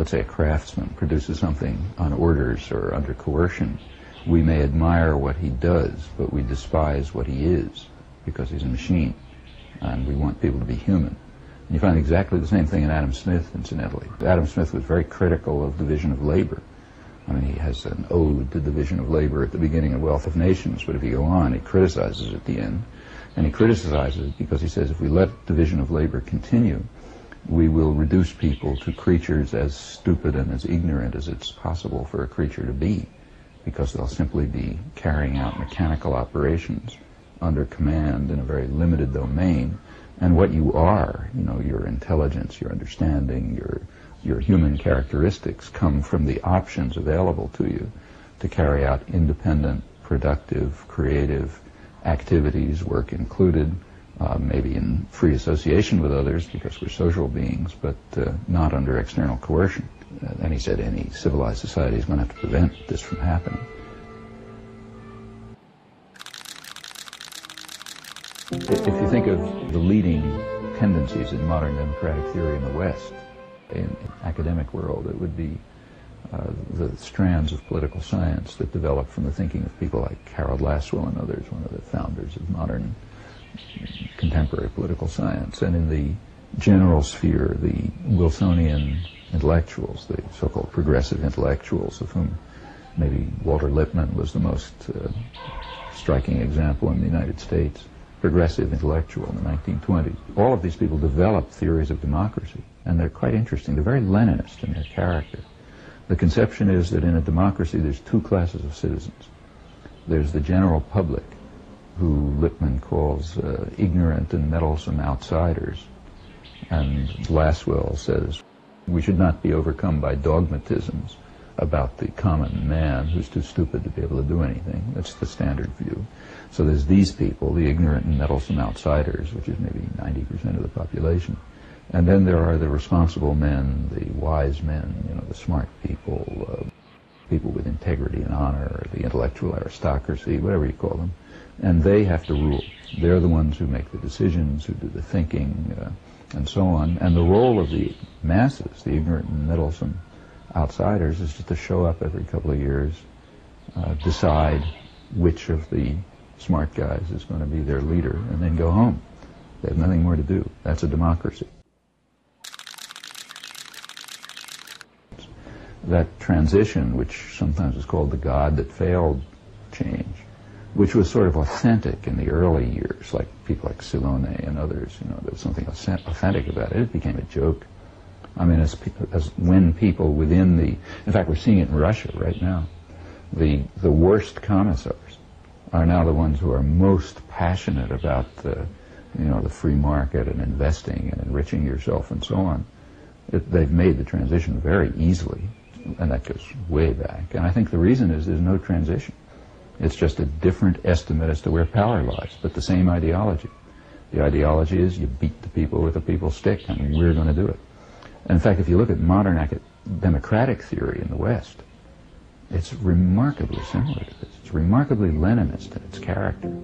let's say a craftsman produces something on orders or under coercion, we may admire what he does, but we despise what he is because he's a machine, and we want people to be human. And you find exactly the same thing in Adam Smith, incidentally. Adam Smith was very critical of division of labor. I mean, he has an ode to division of labor at the beginning of Wealth of Nations, but if you go on, he criticizes it at the end. And he criticizes it because he says if we let division of labor continue, we will reduce people to creatures as stupid and as ignorant as it's possible for a creature to be, because they'll simply be carrying out mechanical operations under command in a very limited domain. And what you are, you know, your intelligence, your understanding, your human characteristics come from the options available to you to carry out independent, productive, creative activities, work included, maybe in free association with others because we're social beings, but not under external coercion. And he said any civilized society is going to have to prevent this from happening. If you think of the leading tendencies in modern democratic theory in the West, in academic world, it would be the strands of political science that developed from the thinking of people like Harold Lasswell and others, one of the founders of modern contemporary political science. And in the general sphere, the Wilsonian intellectuals, the so-called progressive intellectuals, of whom maybe Walter Lippmann was the most striking example in the United States, progressive intellectual in the 1920s. All of these people developed theories of democracy, and they're quite interesting. They're very Leninist in their character. The conception is that in a democracy there's two classes of citizens. There's the general public, who Lippmann calls ignorant and meddlesome outsiders. And Lasswell says we should not be overcome by dogmatisms about the common man who's too stupid to be able to do anything. That's the standard view. So there's these people, the ignorant and meddlesome outsiders, which is maybe 90% of the population. And then there are the responsible men, the wise men, you know, the smart people, people with integrity and honor, the intellectual aristocracy, whatever you call them. And they have to rule. They're the ones who make the decisions, who do the thinking, and so on. And the role of the masses, the ignorant and meddlesome outsiders, is just to show up every couple of years, decide which of the smart guys is going to be their leader, and then go home. They have nothing more to do. That's a democracy. That transition, which sometimes is called the God that failed change, which was sort of authentic in the early years, like people like Silone and others, you know, there was something authentic about it. It became a joke. I mean, as when people within the, in fact, we're seeing it in Russia right now. The worst commissars are now the ones who are most passionate about the, you know, the free market and investing and enriching yourself and so on. They've made the transition very easily, and that goes way back. And I think the reason is there's no transition. It's just a different estimate as to where power lies, but the same ideology. The ideology is you beat the people with a people's stick, and we're going to do it. And in fact, if you look at modern democratic theory in the West, it's remarkably similar to this. It's remarkably Leninist in its character.